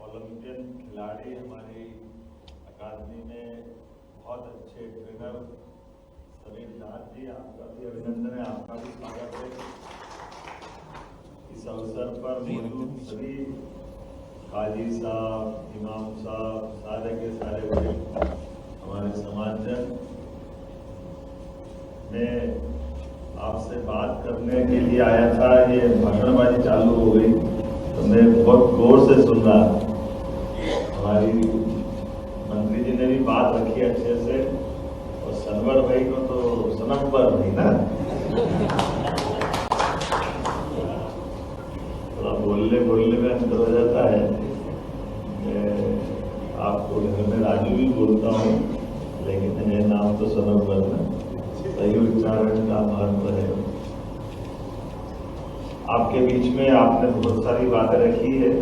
Olympian खिलाड़ी हमारी अकादमी में बहुत अच्छे ट्रेनर समीर नाथ जी, आपका भी अभिनंदन है, आपका भी स्वागत है। इस अवसर पर मौजूद सभी काजी साहब, इमाम साहब, सारे के सारे हमारे समाजजन, मैं आपसे बात करने के लिए आया था। ये भाषणबाजी चालू हो गई तो मैं बहुत गौर से सुन रहा। हमारी मंत्री जी ने भी बात रखी अच्छे से, और सनवर भाई को तो सनम्बर भाई ना थोड़ा बोलने में अंतर हो जाता है। मैं आपको घर में राजू भी बोलता हूँ, लेकिन मेरा नाम तो सनम्बर ना, सही उच्चारण का महत्व है। आपके बीच में आपने बहुत सारी बातें रखी है,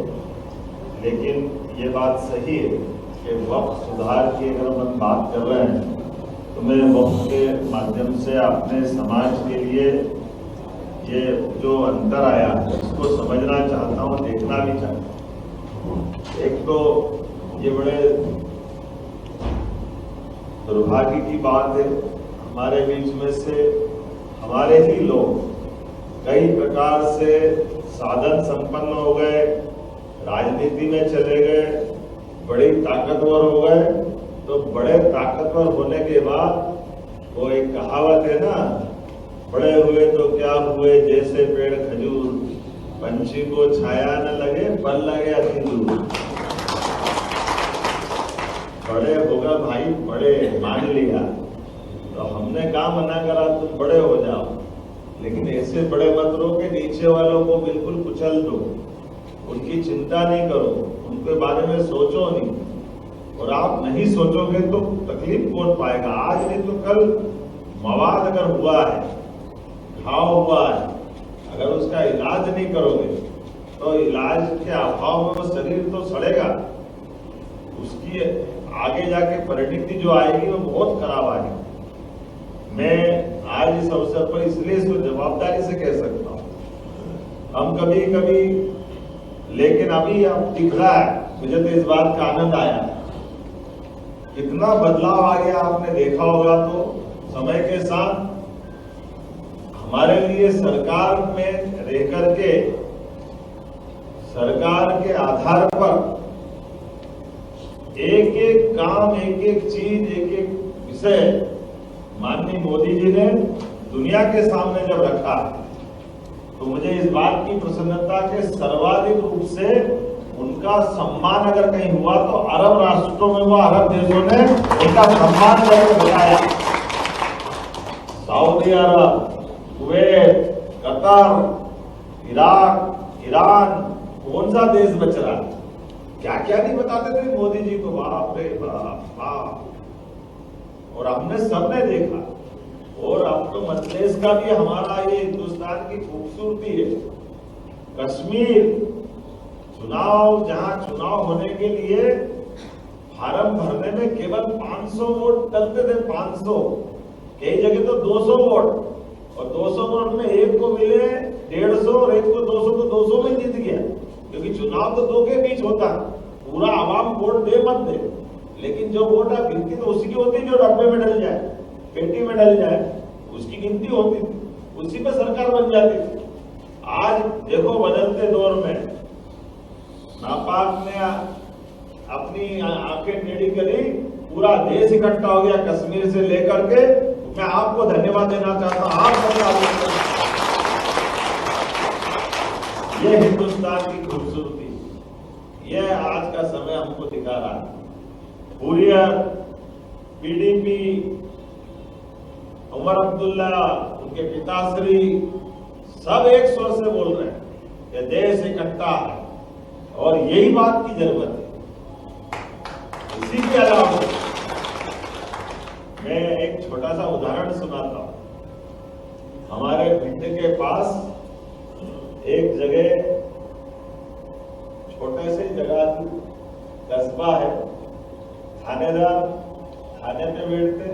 लेकिन ये बात सही है कि वक्त सुधार की अगर हम बात कर रहे हैं तो मैं वक्त के माध्यम से अपने समाज के लिए ये जो अंतर आया इसको समझना चाहता हूँ, देखना भी चाहता हूँ। एक तो ये बड़े दुर्भाग्य की बात है, हमारे बीच में से हमारे ही लोग कई प्रकार से साधन संपन्न हो गए, राजनीति में चले गए, बड़ी ताकतवर हो गए। तो बड़े ताकतवर होने के बाद वो एक कहावत है ना, बड़े हुए तो क्या हुए जैसे पेड़ खजूर, पंछी को छाया न लगे फल लगे अति दूर। बड़े होगा भाई, बड़े मान लिया तो हमने कहा मना करा तुम बड़े हो जाओ, लेकिन ऐसे बड़े मत रहो कि नीचे वालों को बिल्कुल कुचल दो, उनकी चिंता नहीं करो, उनके बारे में सोचो नहीं। और आप नहीं सोचोगे तो तकलीफ कौन पाएगा? आज नहीं तो कल मवाद अगर हुआ है, घाव हुआ है, अगर उसका इलाज नहीं करोगे तो इलाज के अभाव में वो शरीर तो सड़ेगा, उसकी आगे जाके परिणति जो आएगी वो बहुत खराब आएगी। मैं आज इस अवसर पर इसलिए इसको जवाबदारी से कह सकता हूं, हम कभी कभी, लेकिन अभी अब दिख रहा है, मुझे तो इस बात का आनंद आया, कितना बदलाव आ गया आपने देखा होगा। तो समय के साथ हमारे लिए सरकार में रह करके सरकार के आधार पर एक एक काम, एक एक चीज, एक एक विषय माननीय मोदी जी ने दुनिया के सामने जब रखा तो मुझे इस बात की प्रसन्नता के सर्वाधिक रूप से उनका सम्मान अगर कहीं हुआ तो अरब राष्ट्रों में हुआ, अरब देशों ने उनका सम्मान करके बताया। सऊदी अरब, कुवैत, कतर, इराक, ईरान, कौन सा देश बच रहा? क्या क्या नहीं बताते थे मोदी जी को, बाप रे बाप बाप। और हमने सबने देखा, और अब तो मध्यप्रदेश का भी हमारा ये हिंदुस्तान की खूबसूरती है। कश्मीर चुनाव, जहां चुनाव होने के लिए फार्म भरने में केवल 500 वोट डलते थे, 500, कई जगह तो 200 वोट, और 200 वोट में एक को मिले 150 और एक को 200, तो 200 में जीत गया, क्योंकि चुनाव तो दो के बीच होता, पूरा आवाम वोट दे मत दे, लेकिन जो वोट आप गिनती तो उसी की होती जो डब्बे में डल जाए, पेटी में डल जाए, उसकी गिनती होती थी, उसी पे सरकार बन जाती थी। आज देखो बदलते दौर में नापाक ने अपनी आंखें टेढ़ी करी, पूरा देश इकट्ठा हो गया कश्मीर से लेकर के। मैं आपको धन्यवाद देना चाहता हूं, आप ये हिंदुस्तान की खूबसूरती, यह आज का समय हमको दिखा रहा है। हुर्रियत, पीडीपी, उमर अब्दुल्ला, उनके पिताश्री सब एक स्वर से बोल रहे हैं कि देश इकट्ठा है, और यही बात की जरूरत है। इसी के अलावा मैं एक छोटा सा उदाहरण सुनाता हूं। हमारे भिंड के पास एक जगह, छोटे से जगह की कस्बा है, थानेदार थाने में बैठते,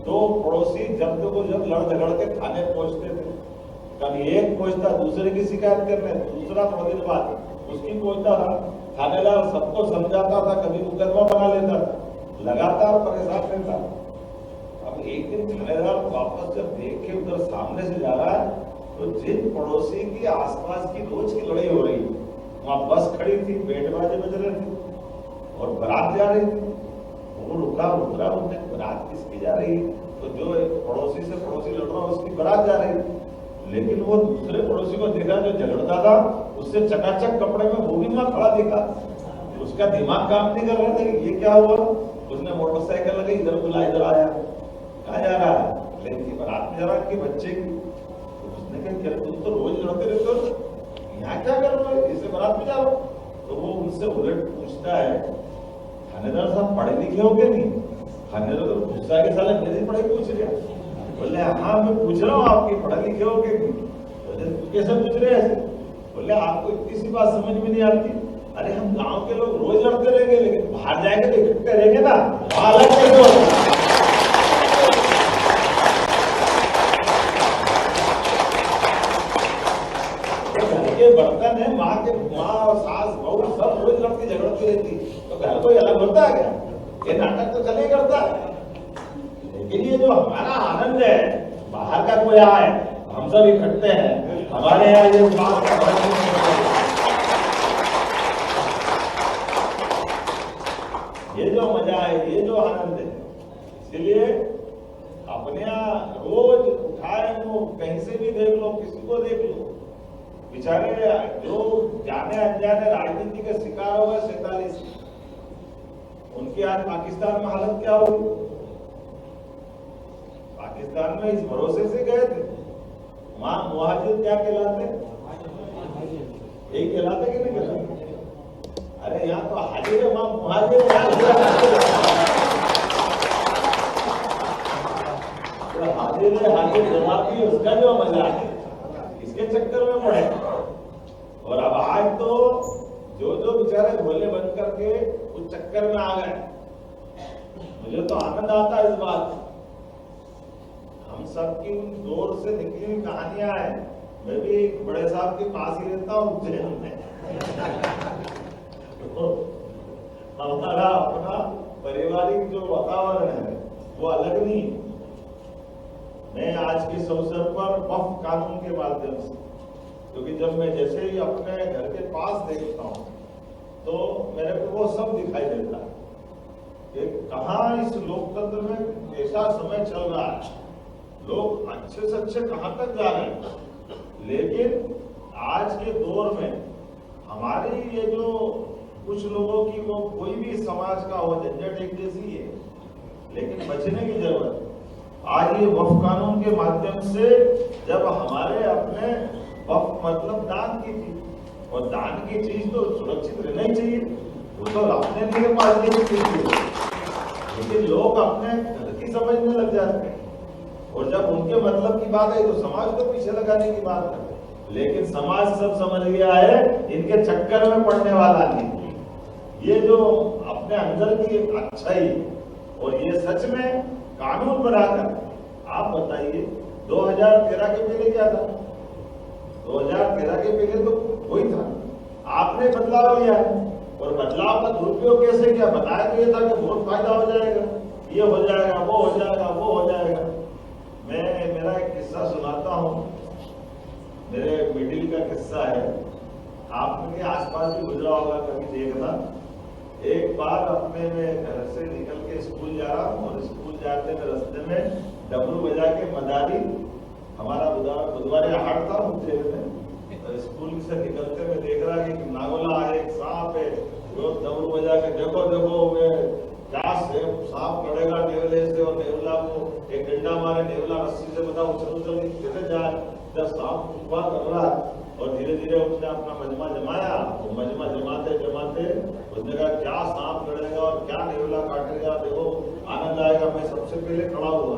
दो पड़ोसी जब लड़ झगड़ के थाने पहुंचते थे, कभी एक पहुंचता दूसरे की शिकायत करने, दूसरा थोड़ी देर बाद उसकी पूछता था, थानेदार सबको समझाता था, कभी मुकदमा बना लेता था, लगातार परेशान रहता। अब एक दिन थानेदार वापस जब देख के उधर सामने से जा रहा है, तो जिन पड़ोसी की आसपास की रोज की लड़ाई हो रही, वहां बस खड़ी थी, बैंड बाजे बज रहे थे और बारात जा रही थी। वो रुका उनने, बारात किसकी जा रही? तो जो पड़ोसी से पड़ोसी लड़ रहा उसकी बारात जा रही। लेकिन वो दूसरे पड़ोसी को देखा जो झगड़ता था, उससे चकाचक कपड़े में वो भी वहां खड़ा देखा। उसका दिमाग काम नहीं कर रहा था कि ये क्या हुआ। उसने मोटरसाइकिल लगी, इधर बुला, इधर आया, कहा जा रहा है? लेकिन की बारात में जा रहा है बच्चे की। तो उसने कहा तुम तो रोज लड़ते रहते हो, यहाँ क्या कर रहे हो, इसे बारात में जा रहा हो? तो वो उनसे उलट पूछता है, थानेदार साहब पढ़े लिखे हो क्या? नहीं। थानेदार तो गुस्सा के साले मेरी पढ़ाई पूछ रहे। बोले हाँ मैं पूछ रहा हूँ आपकी पढ़े लिखे हो क्या? बोले कैसे पूछ रहे हैं? बोले आपको इतनी सी बात समझ में नहीं आती? अरे हम गांव के लोग रोज लड़ते रहेंगे, लेकिन बाहर जाएंगे तो इकट्ठे रहेंगे ना, अलग कैसे होगा? बर्तन है, माँ और सास बहू सब रोज लड़ती झगड़ती रहती, तो घर कोई अलग होता है क्या? ये नाटक तो चले करता है। लेकिन ये जो हमारा आनंद है, बाहर का कोई आए, हम सब इकट्ठे हैं, हमारे यहाँ ये बात ये जो मजा है, ये जो आनंद है, इसलिए अपने यहाँ रोज उठाए वो कहीं से भी देख लो, किसी को देख लो, बेचारे जो जाने अनजाने राजनीति के शिकार हो गए 47, उनकी आज पाकिस्तान में हालत क्या होगी? पाकिस्तान में इस भरोसे से गए थे, वहां मुहाजिर क्या कहलाते? यही कहलाते कि नहीं कहलाते? अरे यहाँ तो हाजिर है, वहां मुहाजिर हाजिर जवाब भी उसका जो मजा है, इसके चक्कर में पड़े। और अब आज तो जो बेचारे भोले बन करके उस चक्कर में आ गए। मुझे तो आनंद आता है इस बात, हम सबकी उन दौर से निकली हुई कहानियां हैं। मैं भी एक बड़े साहब के पास ही रहता हूँ उज्जैन में। तो हमारा अपना पारिवारिक जो वातावरण है वो अलग नहीं। मैं आज के इस अवसर पर वक्फ कानून के माध्यम से, क्योंकि जब मैं जैसे ही अपने घर के पास देखता हूँ तो मेरे को वो सब दिखाई देता है कि कहाँ इस लोकतंत्र में कैसा समय चल रहा है, लोग अच्छे से अच्छे कहाँ तक जा रहे हैं। लेकिन आज के दौर में हमारी ये जो कुछ लोगों की, वो कोई भी समाज का हो, झंझट एक जैसी है, लेकिन बचने की जरूरत है। आज ये वक्फ कानून के माध्यम से जब हमारे अपने वक्फ मतलब दान की थी, और दान की चीज तो सुरक्षित रहना ही चाहिए, वो तो अपने लिए पालने की चीज है। लेकिन लोग अपने घर की समझने लग जाते हैं, और जब उनके मतलब की बात है तो समाज को पीछे लगाने की बात है। लेकिन समाज सब समझ गया है, इनके चक्कर में पड़ने वाला नहीं। ये जो अपने अंदर की अच्छाई, और ये सच में कानून बनाकर, आप बताइए 2013 के पहले क्या था? 2013 के पहले तो वही था, आपने बदलाव लिया है, और बदलाव का दुरुपयोग कैसे किया? बताया तो ये था कि बहुत फायदा हो जाएगा, ये हो जाएगा, वो हो जाएगा, वो हो जाएगा। मैं मेरा एक किस्सा सुनाता हूँ, मेरे मिडिल का किस्सा है, आपके आसपास भी गुजरा होगा कभी देखना। एक बार अपने में घर से निकल के स्कूल जा रहा हूँ, और स्कूल जाते में रास्ते में डबरू बजा के मदारी, हमारा बुधवार हाट था उज्जैन में, तो स्कूल से निकलते में देख रहा कि नागोला है, एक सांप है, जो डबरू बजा के देखो देखो मैं क्या सांप लड़ेगा नेवले से, और नेवला को एक डंडा मारे, नेवला रस्सी से बता उछल उछल कैसे जाए, जब सांप छुपा कर रहा, और धीरे धीरे उसने अपना मजमा जमाया, तो मजमा जमाते जमाते उसने कहा क्या सांप लड़ेगा और क्या नेवला काटेगा, देखो आनंद आएगा। मैं सबसे पहले खड़ा हुआ,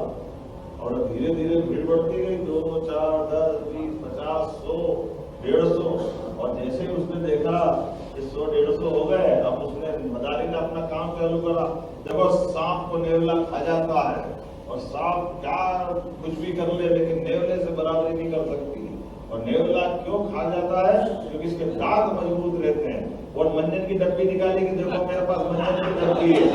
और धीरे धीरे भीड़ बढ़ती गई, 2, 4, 10, 20, 50, 100, 150, और जैसे ही उसने देखा कि 100, 150 हो गए, अब उसने मदारी ने अपना काम चालू करा। देखो सांप को नेवला खा जाता है, और सांप क्या कुछ भी कर ले, लेकिन नेवले से बराबरी नहीं कर सकती। और नेवला क्यों खा जाता है? क्योंकि इसके दांत मजबूत रहते हैं। और मंजन की डब्बी निकाली कि देखो मेरे पास मंजन की डब्बी है,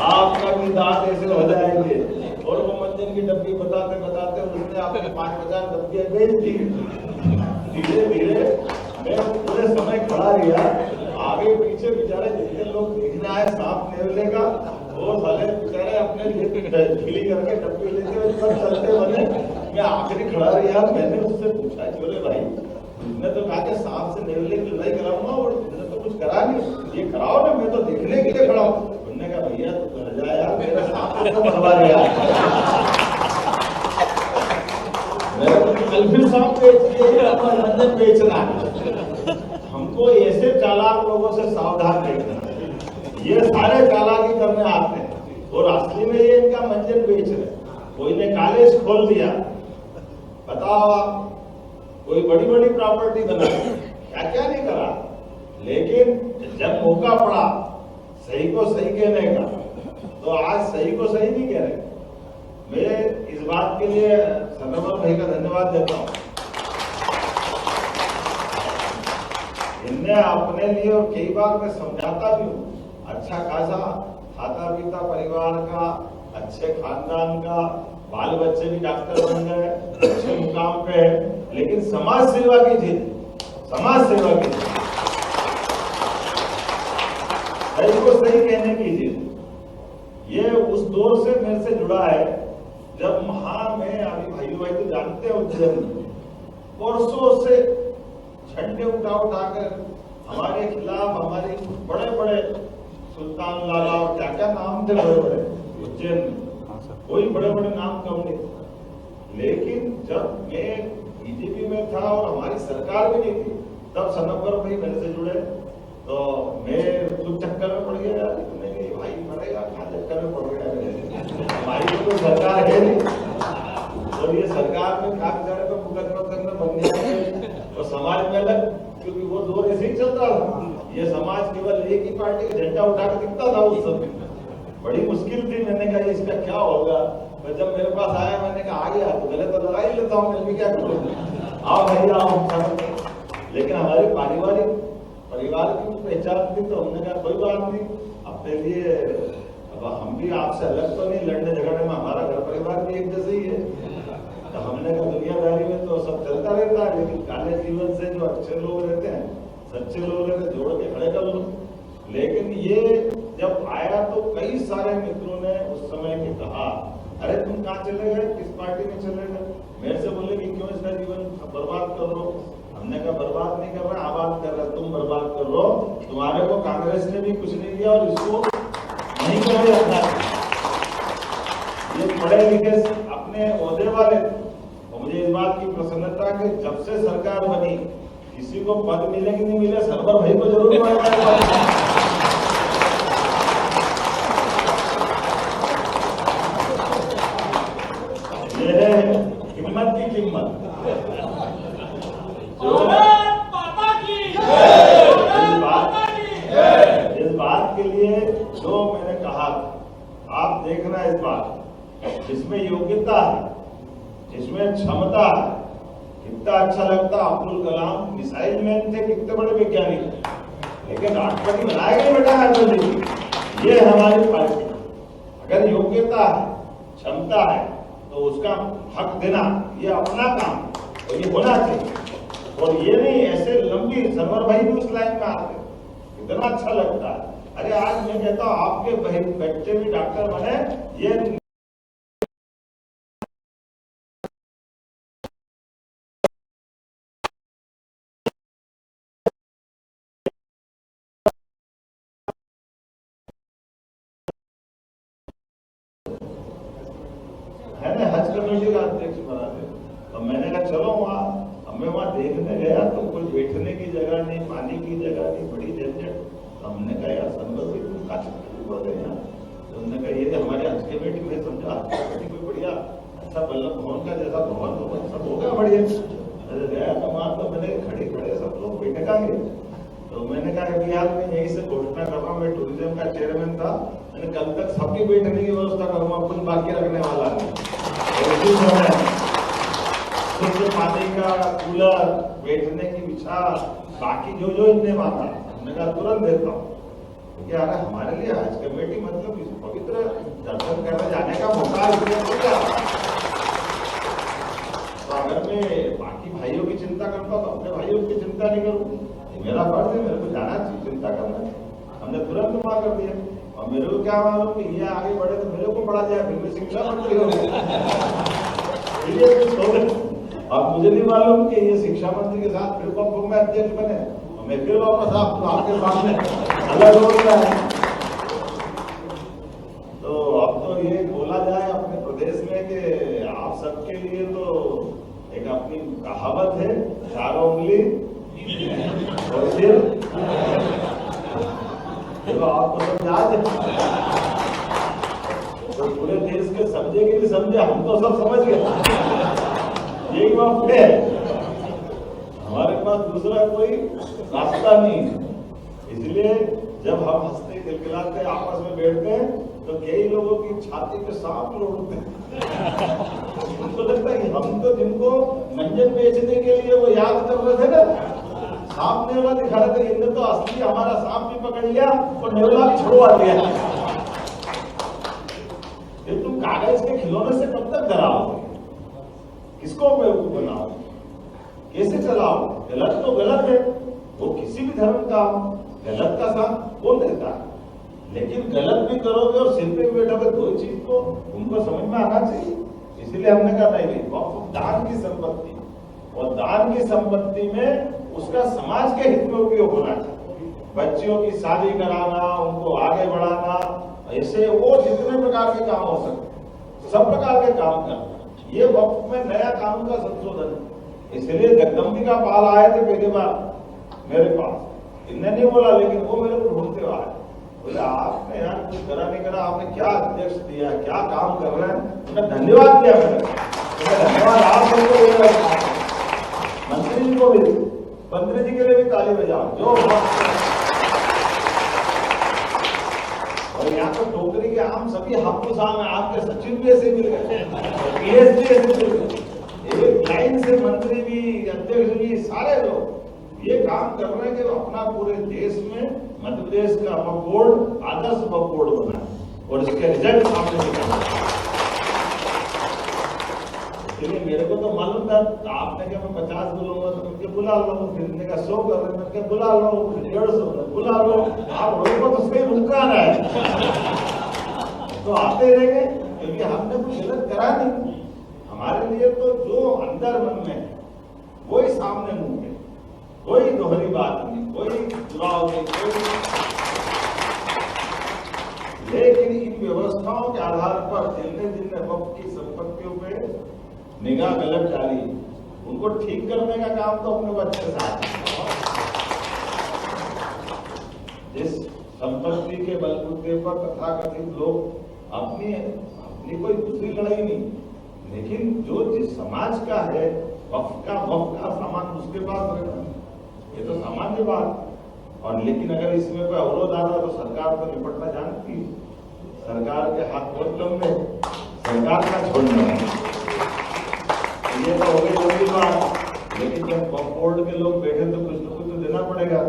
आपका भी दांत ऐसे हो जाएंगे। और वो मंजन की डब्बी बताते बताते उसने आपकी 5,000 डब्बियां बेच दी। धीरे धीरे मैं पूरे समय खड़ा रहा, आगे पीछे बेचारे जितने लोग देखने आए सांप नेवले का, वो साले बेचारे अपने लिए ढीली करके डब्बी लेते हुए सब चलते बने। मैं आखिरी खड़ा रहा, मैंने उससे पूछा चोरे भाई, उसने तो कहा कि सांप से नेवले की लड़ाई कराऊंगा और तुमने तो कुछ करा नहीं, ये कराओ ना, मैं तो देखने के लिए खड़ा हूँ। उन्होंने कहा भैया तो घर जाया, मेरा सांप को मरवा गया, कल फिर सांप बेच दिए, अपना मंजन बेचना है। हमको ऐसे चालाक लोगों से सावधान रहना। ये सारे चालाकी करने आते हैं और असली में ये इनका मंजन बेच रहे। कोई ने कॉलेज खोल दिया, बताओ आप, कोई बड़ी बड़ी प्रॉपर्टी बना, क्या क्या नहीं करा। लेकिन जब मौका पड़ा सही को सही कहने का, तो आज सही को सही नहीं कह रहे। मैं इस बात के लिए सनवर भाई का धन्यवाद देता हूं। इनने अपने लिए, और कई बार मैं समझाता भी हूँ, अच्छा खासा खाता पीता परिवार का, अच्छे खानदान का, बाल बच्चे भी डॉक्टर बन गए, अच्छे मुकाम पे है, लेकिन समाज सेवा कीजिए, समाज सेवा कीजिए, सही को सही कहने कीजिए। ये उस दौर से मेरे से जुड़ा है जब में अभी भाई तो जानते हैं, उज्जैन परसों से झंडे उठा उठाकर हमारे खिलाफ, हमारे बड़े बड़े सुल्तान लाला और क्या क्या नाम थे बड़े बड़े उज्जैन में, कोई बड़े बड़े नाम कम नहीं। लेकिन जब मैं बीजेपी में था और हमारी सरकार भी नहीं थी, तब सनवर भाई मेरे से जुड़े, तो मैं कुछ चक्कर में पड़ गया, नहीं भाई मरेगा, क्या चक्कर में पड़ गया, हमारी तो सरकार है नहीं। और ये सरकार में क्या बेचारे को मुकदमा करना बन गया और समाज में अलग, क्योंकि वो दौर ऐसे ही चलता था। ये समाज केवल एक ही पार्टी का झंडा उठा के दिखता था उस समय, बड़ी मुश्किल थी। मैंने कहा इसका क्या होगा, तो जब मेरे पास आया मैंने कहा आ गया तो गले तो लगा ही लेता हूँ, मैं भी क्या करूँ, आओ भाई आओ। लेकिन हमारे परिवार की पहचान थी, तो हमने कहा कोई बात नहीं, अपने लिए अब हम भी आपसे अलग तो नहीं, लड़ने झगड़ने में हमारा घर परिवार भी एक जैसे ही है। तो हमने कहा दुनियादारी में तो सब चलता रहता है, लेकिन काले जीवन से जो अच्छे लोग रहते हैं, सच्चे लोग रहते हैं, जोड़ के खड़े कर लो। लेकिन ये जब आया तो कई सारे मित्रों ने उस समय के कहा, अरे तुम कहाँ चले गए, किस पार्टी में चले गए। मेरे से बोले कि क्यों इसका जीवन बर्बाद कर रहे हो। हमने कहा बर्बाद नहीं कर रहा, आबाद कर रहा, तुम बर्बाद कर रहे हो। तुम्हारे को कांग्रेस ने भी कुछ नहीं दिया और इसको नहीं कर रखना। ये पढ़े लिखे अपने ओहदे वाले, और मुझे इस बात की प्रसन्नता कि जब से सरकार बनी, किसी को पद मिले कि नहीं मिले, सनवर भाई को जरूर मिलेगा। हिम्मत की कीमत, इस बात के लिए जो मैंने कहा, आप देखना इस बात, जिसमें योग्यता है, जिसमें क्षमता है, कितना अच्छा लगता। अब्दुल कलाम मिसाइल मैन थे, कितने बड़े वैज्ञानिक, लेकिन राष्ट्रपति बनाया नहीं बेटा राष्ट्रपति जी। ये हमारी पार्टी, अगर योग्यता है, क्षमता है, तो उसका हक देना ये अपना काम है और ये होना चाहिए। और ये नहीं ऐसे लंबी, सनवर भाई भी उस लाइन में आते, इतना अच्छा लगता है। अरे आज मैं कहता हूँ आपके बच्चे भी डॉक्टर बने, ये है ना, हज कमेटी का अध्यक्ष बना दे। तो मैंने कहा चलो वहाँ, मैं वहाँ देखने गया तो कोई बैठने की जगह नहीं, पानी की जगह नहीं, बड़ी झंझट। तो हमने कहा यार सनवर भाई तुम का बोल रहे हैं। तो उन्होंने कहा ये हमारे हज कमेटी में, समझा हज कमेटी कोई बढ़िया अच्छा वल्लभ भवन का जैसा भवन सब होगा बढ़िया। गया तो वहाँ तो मैंने खड़े सब लोग बैठे का गए। तो मैंने कहा कि यार मैं यहीं से घोषणा कर रहा हूँ, मैं टूरिज्म का चेयरमैन था, मैंने कल तक सबकी बैठने की व्यवस्था करूंगा, अपन बाकी रखने वाला है। तो शुद्ध पानी का कूलर, बैठने की बिछा, बाकी जो जो इनने मांगा हमने कहा तुरंत देता हूँ। क्योंकि अरे हमारे लिए हज कमेटी मतलब इस पवित्र दर्शन करने जाने का मौका इसलिए क्या। तो अगर मैं बाकी भाइयों की चिंता करता तो अपने भाइयों की चिंता नहीं करूँ, मेरा फर्ज है, मेरे को जाना चाहिए, चिंता करना। हमने तुरंत मना कर दिया। और मेरे को क्या मालूम कि ये आगे बढ़े तो मेरे को बढ़ा जाए, फिर मैं शिक्षा मंत्री हो गया। अब मुझे नहीं मालूम कि ये शिक्षा मंत्री के साथ फिर कब में अध्यक्ष बने, मैं फिर वापस आपके सामने अलग हो गया है। तो अब तो ये बोला जाए अपने प्रदेश में कि आप सबके लिए तो एक अपनी कहावत है, चारों उंगली और सिर। देखो आपको सब याद है, तो पूरे देश के समझे कि नहीं समझे, हम तो सब समझ गए। यही वक्त है, हमारे पास दूसरा कोई रास्ता नहीं है। इसलिए जब हम हंसते खिलखिलाते आपस में बैठते हैं तो कई लोगों की छाती पे सांप लौटते हैं। उनको लगता है कि हम तो जिनको मंजन बेचने के लिए वो याद कर रहे थे ना, सांप नेवला दिखा रहे थे, इनने तो असली हमारा सांप भी पकड़ लिया और नेवला भी छुड़वा दिया। ये तुम कागज के खिलौने से कब तक डराओगे, किसको बेवकूफ बनाओ, कैसे चलाओ? गलत तो गलत है, वो किसी भी धर्म का गलत का साथ कौन देता है, लेकिन गलत भी करोगे और सिर पे बैठोगे दो चीज को उनको समझ में आना चाहिए। इसलिए हमने कहा नहीं, वक्फ दान की संपत्ति, और दान की संपत्ति में उसका समाज के हित में उपयोग होना चाहिए। बच्चियों की शादी कराना, उनको आगे बढ़ाना, ऐसे वो जितने प्रकार के काम हो सकते सब प्रकार के काम करना। ये वक्त में नया कानून का संशोधन है। इसलिए जगदम्बिका पाल आए थे पहली बार मेरे पास, इनने नहीं बोला, लेकिन वो मेरे को ढूंढते आए, बोले आपने यार कुछ करा नहीं करा, आपने क्या अध्यक्ष दिया, क्या काम कर रहे हैं। उन्हें धन्यवाद दिया मैंने, धन्यवाद आप सबको, मंत्री जी को भी, मंत्री जी के लिए भी ताली बजाओ जो। और यहाँ तो टोकरी के आम सभी हापुस आम है, आपके सचिव भी ऐसे मिल गए, पीएस भी ऐसे मिल गए, एक लाइन से मंत्री भी, अध्यक्ष भी, सारे लोग ये काम कर रहे हैं कि अपना पूरे देश में मध्य प्रदेश का बोर्ड आदर्श बोर्ड बना और इसके रिजल्ट सामने निकल। इसलिए मेरे को तो मालूम था, आपने क्या मैं 50 बोलूंगा तो उनके बुला लो, फिर का 100 कर रहे हैं, बुला लो, 150 बुला लो, आप रोको तो सही रुका रहा है तो आते रहेंगे, क्योंकि हमने कुछ गलत करा नहीं। हमारे लिए तो जो अंदर मन में है वही सामने मुंह है, कोई दोहरी बात नहीं, कोई चुनाव नहीं, कोई। लेकिन इन व्यवस्थाओं के आधार पर जिनने वक्त की संपत्तियों पे निगाह गलत डाली, उनको ठीक करने का काम तो अपने बच्चे साथ। जिस संपत्ति के बलबूते पर तथाकथित लोग अपनी कोई दूसरी लड़ाई नहीं, लेकिन जो जिस समाज का है वक्त का सामान उसके पास रहना, ये तो सामान्य बात। और लेकिन अगर इसमें कोई अवरोध आता तो सरकार तो निपटना जानती है, सरकार के हाथ बहुत लंबे, सरकार का छोड़ना है। ये तो हो गई बात, लेकिन जब बोर्ड के लोग बैठे तो कुछ न कुछ तो देना पड़ेगा।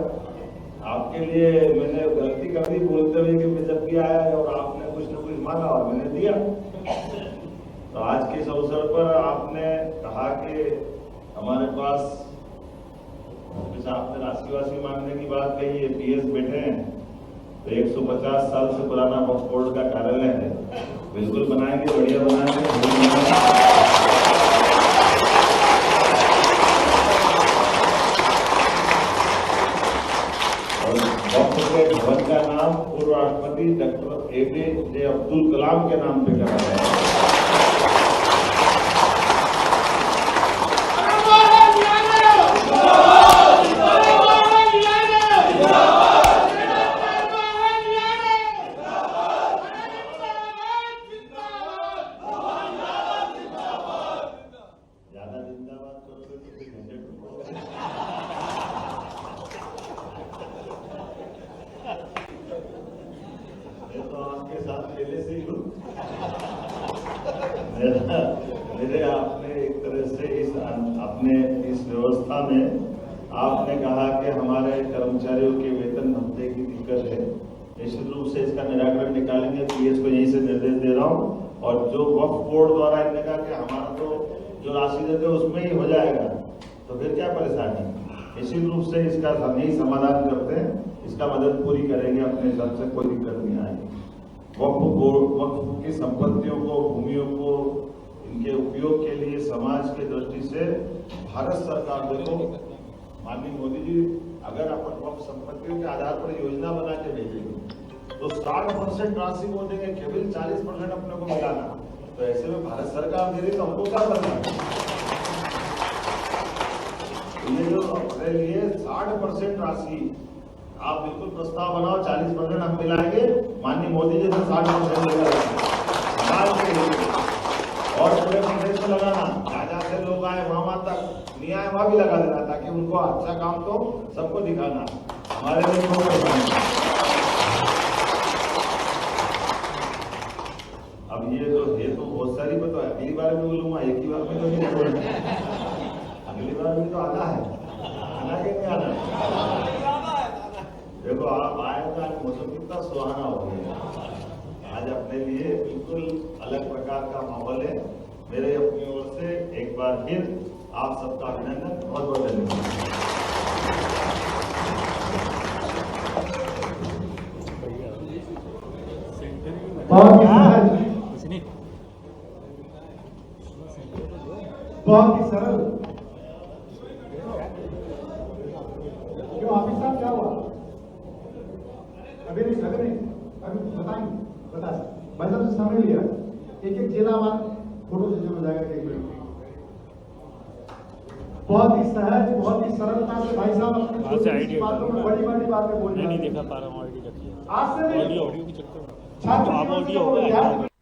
आपके लिए मैंने गलती कर दी बोलते हुए कि मैं जब भी आया और आपने कुछ न कुछ मांगा और मैंने दिया। तो आज के इस अवसर पर आपने कहा कि हमारे पास आपने राशि वासी मांगने की बात कही है, पीएस बैठे हैं, तो 150 साल से पुराना बोर्ड का कार्यालय है, बिल्कुल बनाएंगे, बढ़िया बनाएंगे। और वक्त के भवन का नाम पूर्व राष्ट्रपति डॉक्टर APJ अब्दुल कलाम के नाम पे करा है। तो आपके साथ पहले से ही मेरे आपने एक तरह से अपने इस व्यवस्था में आपने कहा कि हमारे कर्मचारियों के वेतन भत्ते की दिक्कत है। निश्चित रूप से इसका निराकरण निकालेंगे। पीएस को यहीं से निर्देश दे रहा हूं। और जो वक्फ बोर्ड द्वारा इन्होंने कहा कि हमारा तो जो राशि देते उसमें ही हो जाएगा, तो फिर क्या परेशानी। निश्चित रूप से इसका नहीं समाधान करते हैं, इसका मदद पूरी करेंगे। अपने हिसाब से कोई दिक्कत नहीं आएगी। वक्फ की संपत्तियों को, भूमियों को, इनके उपयोग के लिए समाज की दृष्टि से भारत सरकार, देखो माननीय मोदी जी, अगर अपन वक्फ संपत्तियों के आधार पर योजना बना के भेजेंगे तो 60% राशि वो देंगे, केवल 40% अपने को मिलाना। तो ऐसे में भारत सरकार दे रही तो हमको क्या करना। ये जो अपने लिए 60% राशि आप बिल्कुल प्रस्ताव बनाओ, 40% हम मिलाएंगे। माननीय मोदी जी से 60% और पूरे प्रदेश में लगाना, जहाँ से लोग आए वहां तक नहीं आए वहां भी लगा देना, ताकि उनको अच्छा काम तो सबको दिखाना। हमारे लिए अब ये तो बहुत सारी बात है। अगली बार भी बोलूंगा, एक ही बार में तो नहीं बोलूंगा। अगली बार भी तो आना है, आना कि नहीं आना। देखो आप आए तो आज मौसम कितना सुहाना हो गया। आज अपने लिए बिल्कुल अलग प्रकार का माहौल है। मेरे अपनी ओर से एक बार फिर आप सबका अभिनंदन, बहुत बहुत धन्यवाद। बहुत ही सरल। क्यों ऑफिस साहब क्या हुआ? अभी बताएंगे, बता मतलब से समय लिया। एक जिलावार फोटो से हो जाएगा। एक मिनट। बहुत ही सहज, बहुत ही सरलता से भाई साहब अपनी बातों में बड़ी बड़ी बातें बोल रहे हैं। नहीं देखा पा रहा हूँ। आज से ऑडियो के चक्कर में